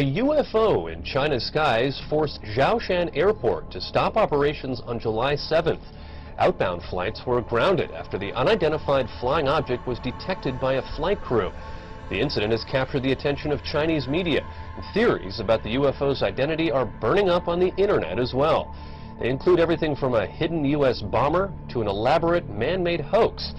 A UFO in China's skies forced Zhoushan Airport to stop operations on July 7th. Outbound flights were grounded after the unidentified flying object was detected by a flight crew. The incident has captured the attention of Chinese media. Theories about the UFO's identity are burning up on the internet as well. They include everything from a hidden U.S. bomber to an elaborate man-made hoax.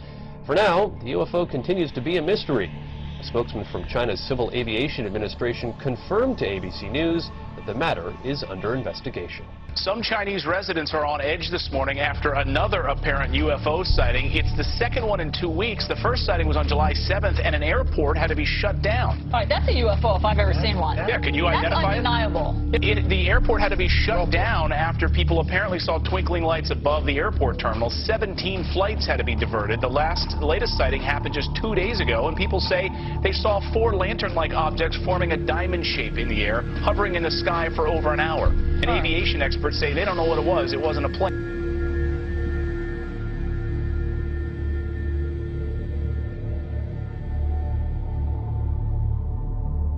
For now, the UFO continues to be a mystery. A spokesman from China's Civil Aviation Administration confirmed to ABC News that the matter is under investigation. Some Chinese residents are on edge this morning after another apparent UFO sighting. It's the second one in 2 weeks. The first sighting was on July 7th, and an airport had to be shut down. All right, that's a UFO if I've ever seen one. Yeah, can you identify it? That's undeniable. The airport had to be shut down after people apparently saw twinkling lights above the airport terminal. 17 flights had to be diverted. The latest sighting happened just 2 days ago, and people say they saw 4 lantern-like objects forming a diamond shape in the air, hovering in the sky for over an hour. And aviation experts say they don't know what it was. It wasn't a plane.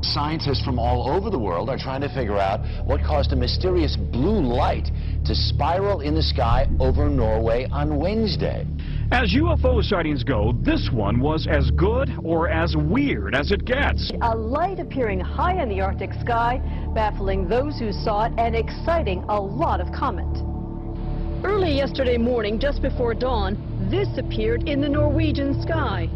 Scientists from all over the world are trying to figure out what caused a mysterious blue light to spiral in the sky over Norway on Wednesday. As UFO sightings go, this one was as good or as weird as it gets. A light appearing high in the Arctic sky, baffling those who saw it and exciting a lot of comment. Early yesterday morning, just before dawn, this appeared in the Norwegian sky.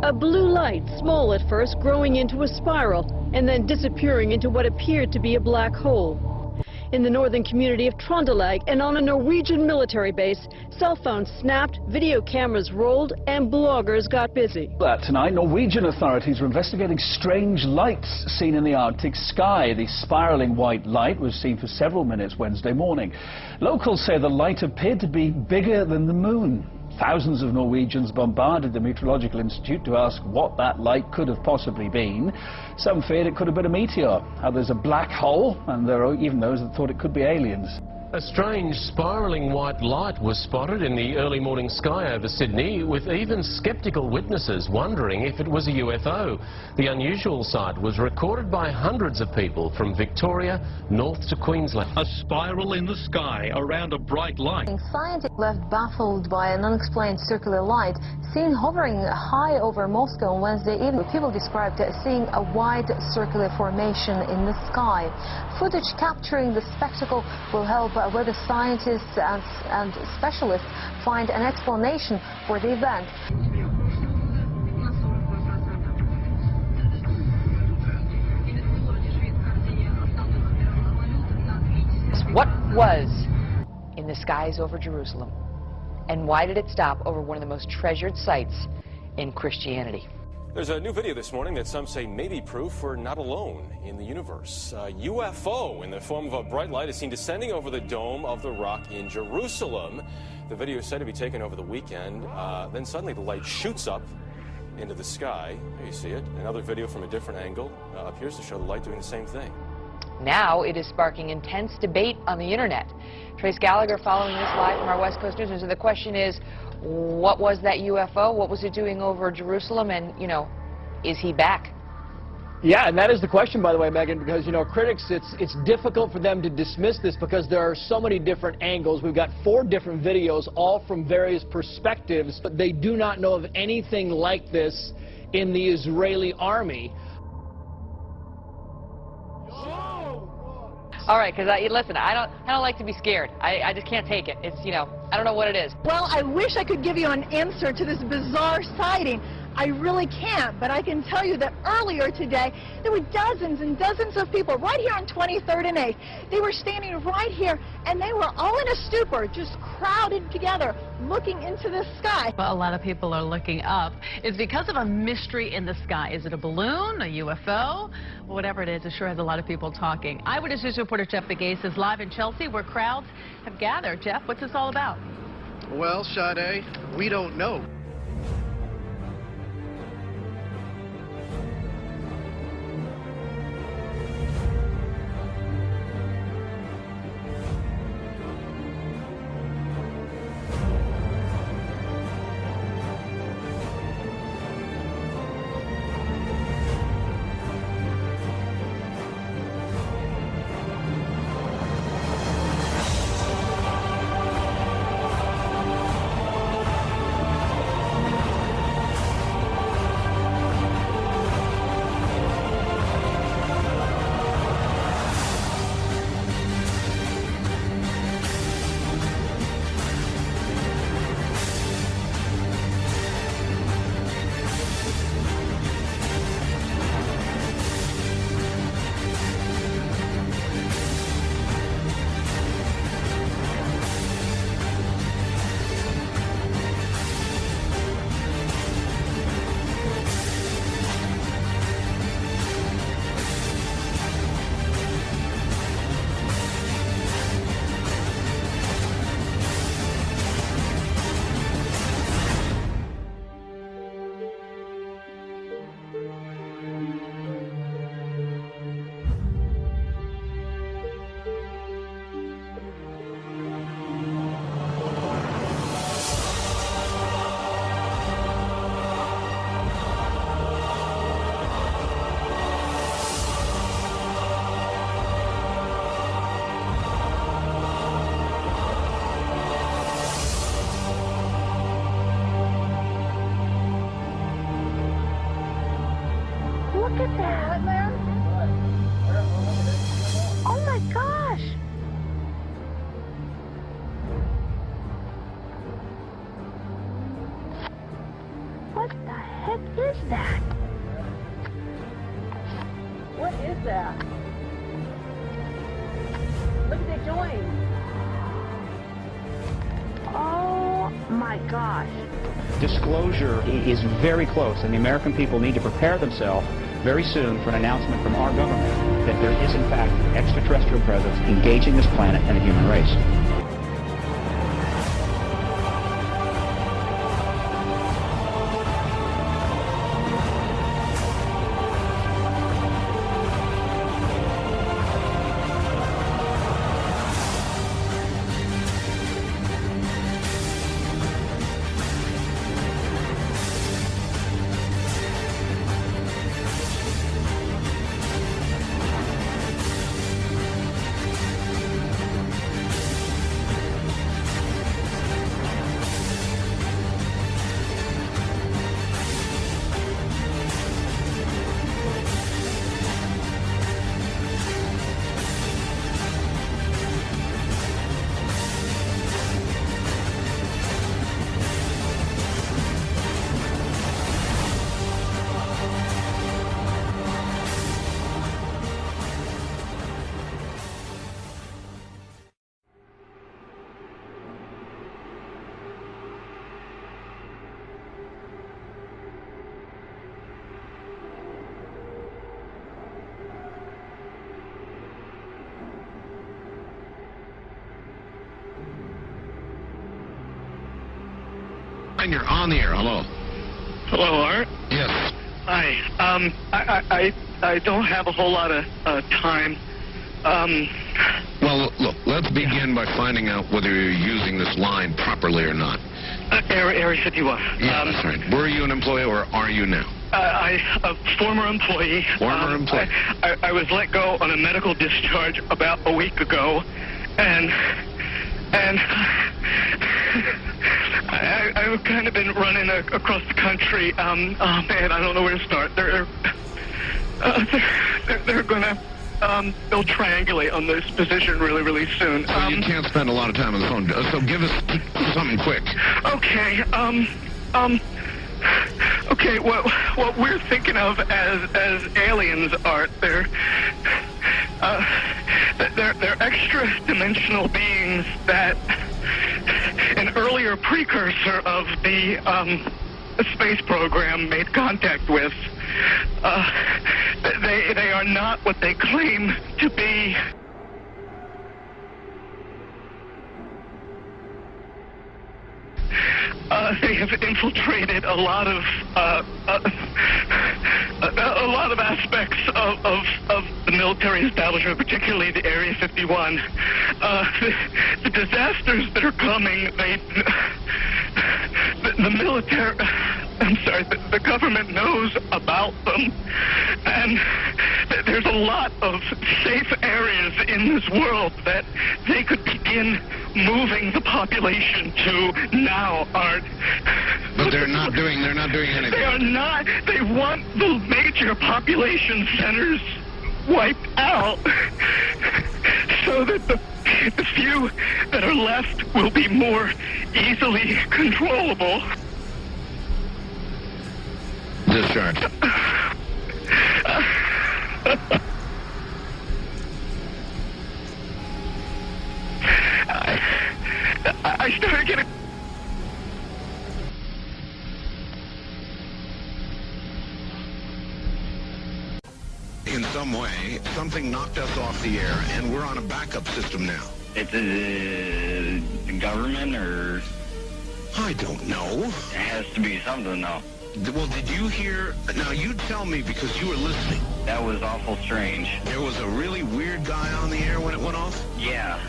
A blue light, small at first, growing into a spiral and then disappearing into what appeared to be a black hole. In the northern community of Trøndelag and on a Norwegian military base, cell phones snapped, video cameras rolled, and bloggers got busy. Tonight, Norwegian authorities are investigating strange lights seen in the Arctic sky. The spiraling white light was seen for several minutes Wednesday morning. Locals say the light appeared to be bigger than the moon. Thousands of Norwegians bombarded the Meteorological Institute to ask what that light could have possibly been. Some feared it could have been a meteor, others a black hole, and there are even those that thought it could be aliens. A strange spiraling white light was spotted in the early morning sky over Sydney, with even skeptical witnesses wondering if it was a UFO. The unusual sight was recorded by hundreds of people from Victoria north to Queensland. A spiral in the sky around a bright light. Scientists left baffled by an unexplained circular light seen hovering high over Moscow on Wednesday evening. People described seeing a wide circular formation in the sky. Footage capturing the spectacle will help whether scientists and specialists find an explanation for the event. What was in the skies over Jerusalem? And why did it stop over one of the most treasured sites in Christianity? There's a new video this morning that some say may be proof we're not alone in the universe. A UFO in the form of a bright light is seen descending over the Dome of the Rock in Jerusalem. The video is said to be taken over the weekend. Then suddenly the light shoots up into the sky. There you see it. Another video from a different angle appears to show the light doing the same thing. Now it is sparking intense debate on the internet. Trace Gallagher following this live from our West Coast News. So the question is, what was that UFO? What was it doing over Jerusalem? And, you know, is he back? Yeah, and that is the question, by the way, Megan, because, you know, critics, it's difficult for them to dismiss this because there are so many different angles. We've got 4 different videos, all from various perspectives, but they do not know of anything like this in the Israeli army. All right, because listen, I don't like to be scared. I just can't take it. It's, you know, I don't know what it is. Well, I wish I could give you an answer to this bizarre sighting. I really can't, but I can tell you that earlier today, there were dozens and dozens of people right here on 23rd and 8th. They were standing right here, and they were all in a stupor, just crowded together, looking into the sky. Well, a lot of people are looking up. It's because of a mystery in the sky. Is it a balloon, a UFO? Whatever it is, it sure has a lot of people talking. Eyewitness News reporter Jeff Begay is live in Chelsea, where crowds have gathered. Jeff, what's this all about? Well, Sade, we don't know. Look at that. Oh my gosh. What the heck is that? What is that? Look at the joint. Oh my gosh. Disclosure is very close, and the American people need to prepare themselves very soon for an announcement from our government that there is, in fact, an extraterrestrial presence engaging this planet and the human race. And you're on the air. Hello. Hello, Art. Yes. Hi. I don't have a whole lot of time. Well, look, let's begin by finding out whether you're using this line properly or not. Area 51. Yeah, that's right. Were you an employee or are you now? A former employee. Former employee. I was let go on a medical discharge about a week ago, and I've kind of been running across the country. Oh man, I don't know where to start. They're gonna they'll triangulate on this position really soon. So you can't spend a lot of time on the phone. So give us something quick. Okay. Okay. What we're thinking of as aliens, Art, they're extra-dimensional beings that an earlier precursor of the space program made contact with. They are not what they claim to be. They have infiltrated a lot of aspects of the military establishment, particularly the Area 51. The disasters that are coming, the military, the government knows about them, and there's a lot of safe areas in this world that they could begin moving the population to now, Art. But they're not doing anything. They are not. They want the major population centers wiped out so that the few that are left will be more easily controllable. Discharge. I started getting... In some way, something knocked us off the air, and we're on a backup system now. It's the government, or... I don't know. It has to be something, though. Well, did you hear... Now, you tell me, because you were listening. That was awful strange. There was a really weird guy on the air when it went off? Yeah.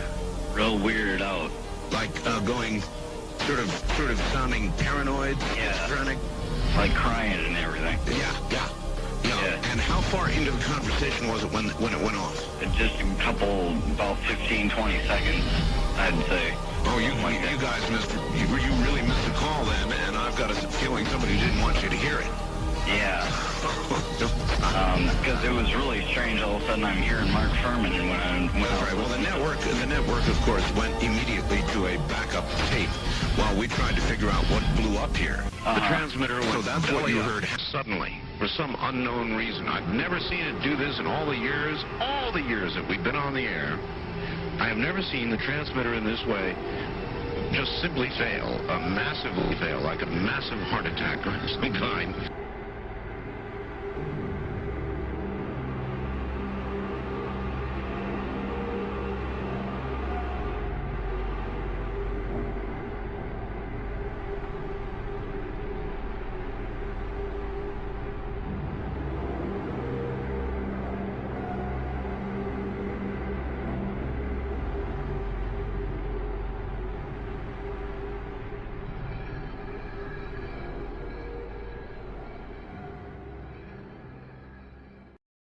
Real weirded out. Like, going... Sort of sounding paranoid? Yeah. Schizophrenic? Like crying and everything. Yeah. And how far into the conversation was it when it went off? Just a couple, about 15, 20 seconds, I'd say. Oh, you guys missed... You really missed a call then, and I've got a feeling somebody didn't want you to hear it. Yeah. Because it was really strange. All of a sudden, I'm hearing Mark Furman when I That's right. Well, the network, of course, went immediately to a backup tape while we tried to figure out what blew up here. The transmitter was... So that's what you heard suddenly, for some unknown reason. I've never seen it do this in all the years that we've been on the air. I have never seen the transmitter in this way just simply fail, massively fail, like a massive heart attack of some kind.